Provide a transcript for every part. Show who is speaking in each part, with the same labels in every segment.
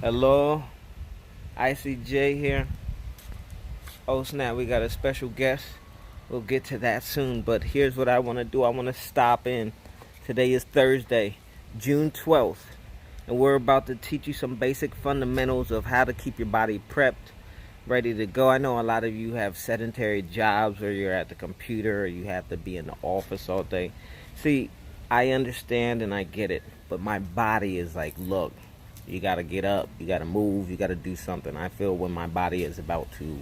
Speaker 1: Hello, ICJ here. Oh snap, we got a special guest. We'll get to that soon, but here's what I want to do. I want to stop in. Today is Thursday, June 12th, and we're about to teach you some basic fundamentals of how to keep your body prepped, ready to go. I know a lot of you have sedentary jobs where you're at the computer or you have to be in the office all day. See, I understand and I get it, but my body is like, look, you gotta get up, you gotta move, you gotta do something. I feel when my body is about to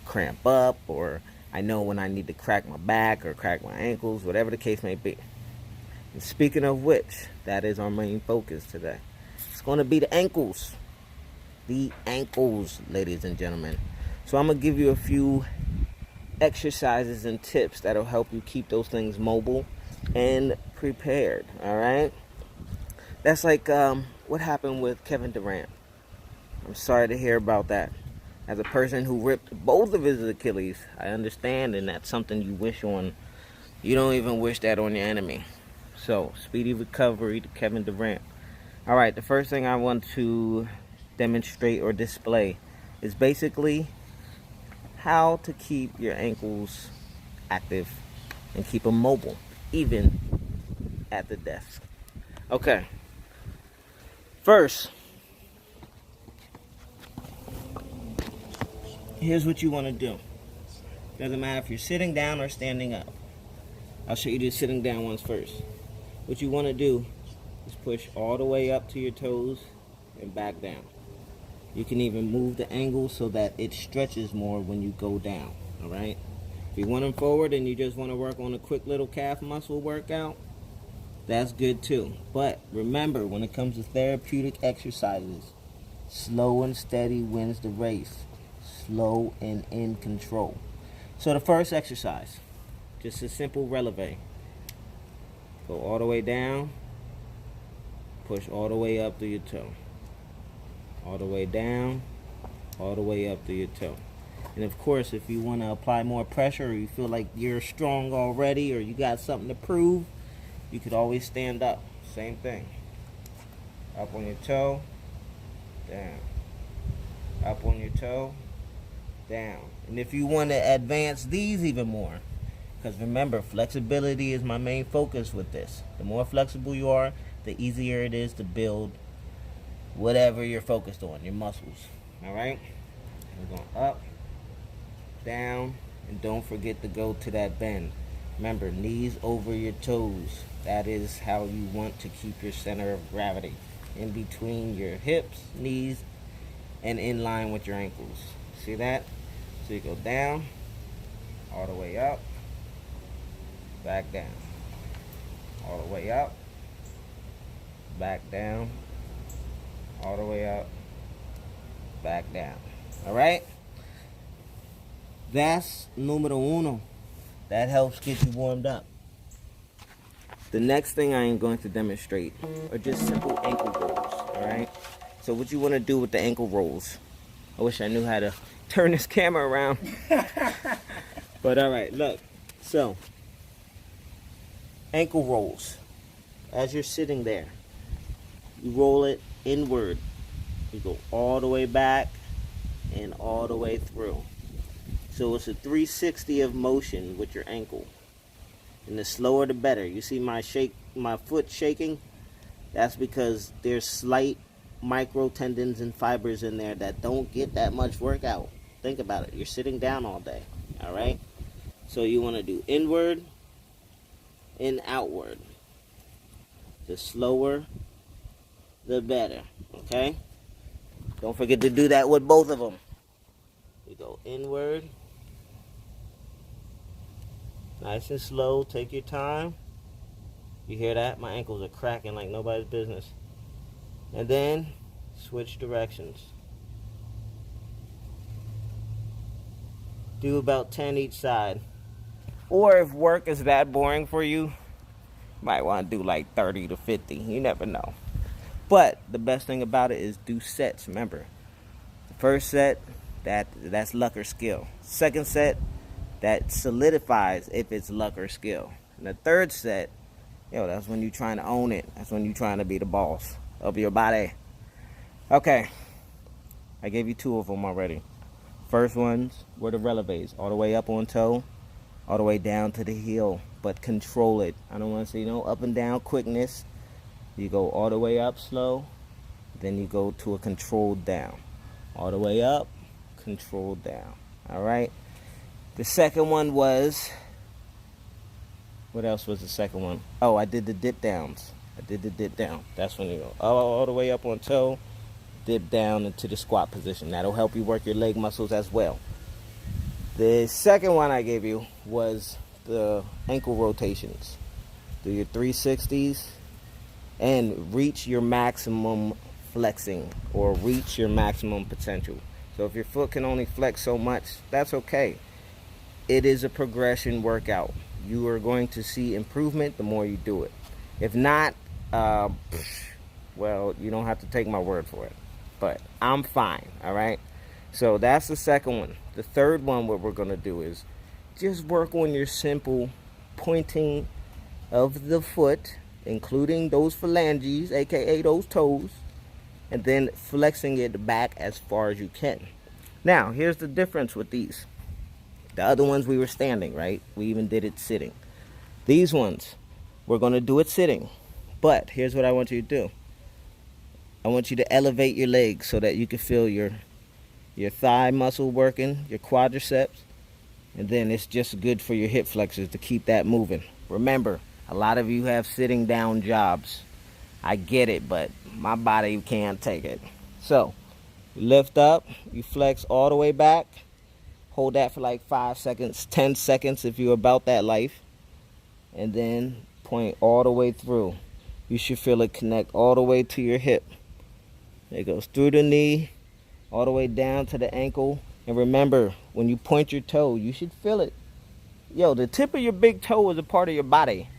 Speaker 1: cramp up, or I know when I need to crack my back or crack my ankles, whatever the case may be. And speaking of which, that is our main focus today. It's gonna be the ankles. The ankles, ladies and gentlemen. So I'm gonna give you a few exercises and tips that'll help you keep those things mobile and prepared. All right. That's like what happened with Kevin Durant. I'm sorry to hear about that. As a person who ripped both of his Achilles, I understand, and that's something you wish on. You don't even wish that on your enemy. So, speedy recovery to Kevin Durant. All right, the first thing I want to demonstrate or display is basically how to keep your ankles active and keep them mobile, even at the desk. Okay. First, here's what you want to do. Doesn't matter if you're sitting down or standing up. I'll show you the sitting down ones first. What you want to do is push all the way up to your toes and back down. You can even move the angle so that it stretches more when you go down. All right. If you want them forward and you just want to work on a quick little calf muscle workout, that's good too. But remember, when it comes to therapeutic exercises, slow and steady wins the race. Slow and in control. So the first exercise, just a simple releve. Go all the way down, push all the way up through your toe. All the way down, all the way up through your toe. And of course, if you want to apply more pressure, or you feel like you're strong already, or you got something to prove, you could always stand up. Same thing. Up on your toe, down. Up on your toe, down. And if you want to advance these even more, because remember, flexibility is my main focus with this. The more flexible you are, the easier it is to build whatever you're focused on, your muscles. All right? We're going up, down, and don't forget to go to that bend. Remember, knees over your toes. That is how you want to keep your center of gravity. In between your hips, knees, and in line with your ankles. See that? So you go down, all the way up, back down. All the way up, back down, all the way up, back down. All right? That's numero uno. That helps get you warmed up. The next thing I am going to demonstrate are just simple ankle rolls. All right? So what you want to do with the ankle rolls, I wish I knew how to turn this camera around. But all right, look. So, ankle rolls. As you're sitting there, you roll it inward. You go all the way back and all the way through. So it's a 360 of motion with your ankle. And the slower the better. You see my foot shaking? That's because there's slight micro tendons and fibers in there that don't get that much workout. Think about it. You're sitting down all day. All right? So you want to do inward and outward. The slower, the better. Okay? Don't forget to do that with both of them. We go inward. Nice and slow. Take your time. You hear that? My ankles are cracking like nobody's business. And then switch directions. Do about 10 each side. Or if work is that boring for you, you might want to do like 30 to 50. You never know. But the best thing about it is do sets. Remember, the first set, that's luck or skill. Second set, that solidifies if it's luck or skill. And the third set, that's when you're trying to own it. That's when you're trying to be the boss of your body. Okay, I gave you 2 of them already. First ones were the releves, all the way up on toe, all the way down to the heel, but control it. I don't want to see no up and down quickness. You go all the way up slow, then you go to a controlled down. All the way up, controlled down. All right. The second one was, what else was the second one? Oh, I did the dip downs. I did the dip down. That's when you go all the way up on toe, dip down into the squat position. That'll help you work your leg muscles as well. The second one I gave you was the ankle rotations. Do your 360s and reach your maximum flexing or reach your maximum potential. So if your foot can only flex so much, that's okay. It is a progression workout. You are going to see improvement the more you do it. If not, well, you don't have to take my word for it. But I'm fine, all right? So that's the second one. The third one, what we're going to do is just work on your simple pointing of the foot, including those phalanges, aka those toes, and then flexing it back as far as you can. Now, here's the difference with these. The other ones we were standing, right? We even did it sitting. These ones, we're going to do it sitting. But here's what I want you to do. I want you to elevate your legs so that you can feel your thigh muscle working, your quadriceps, and then it's just good for your hip flexors to keep that moving. Remember, a lot of you have sitting down jobs. I get it, but my body can't take it. So, you lift up, you flex all the way back, hold that for like 5 seconds, 10 seconds if you're about that life, and then point all the way through. You should feel it connect all the way to your hip. It goes through the knee, all the way down to the ankle. And remember, when you point your toe, you should feel it. Yo, the tip of your big toe is a part of your body.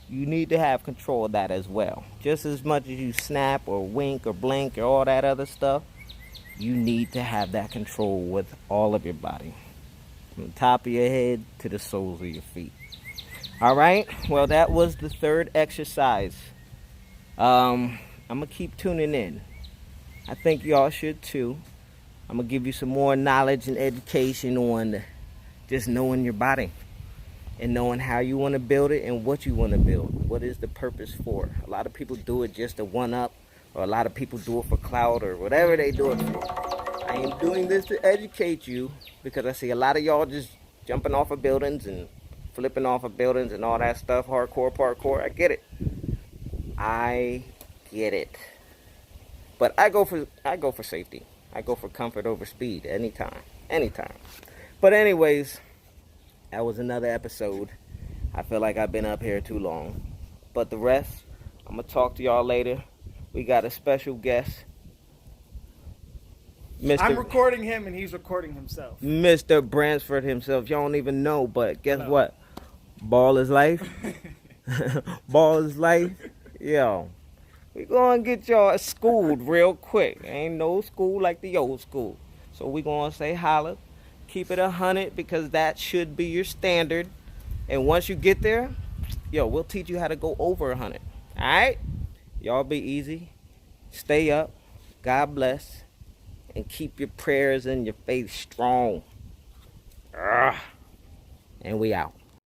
Speaker 1: You need to have control of that as well. Just as much as you snap or wink or blink or all that other stuff, you need to have that control with all of your body. From the top of your head to the soles of your feet. All right, well, that was the third exercise. I'm going to keep tuning in. I think y'all should too. I'm going to give you some more knowledge and education on just knowing your body and knowing how you want to build it and what you want to build. What is the purpose for? A lot of people do it just to one up, or a lot of people do it for clout or whatever they do it for. I am doing this to educate you because I see a lot of y'all just jumping off of buildings and flipping off of buildings and all that stuff, hardcore, parkour. I get it. I get it. But I go for safety. I go for comfort over speed anytime. But anyways, that was another episode. I feel like I've been up here too long. But the rest, I'm going to talk to y'all later. We got a special guest.
Speaker 2: I'm recording him and he's recording himself.
Speaker 1: Mr. Bransford himself. Y'all don't even know, but guess what? Ball is life. Ball is life. Yo. We gonna get y'all schooled real quick. Ain't no school like the old school. So we gonna say holla. Keep it 100 because that should be your standard. And once you get there, yo, we'll teach you how to go over 100. Alright? Y'all be easy. Stay up. God bless. And keep your prayers and your faith strong. And we out.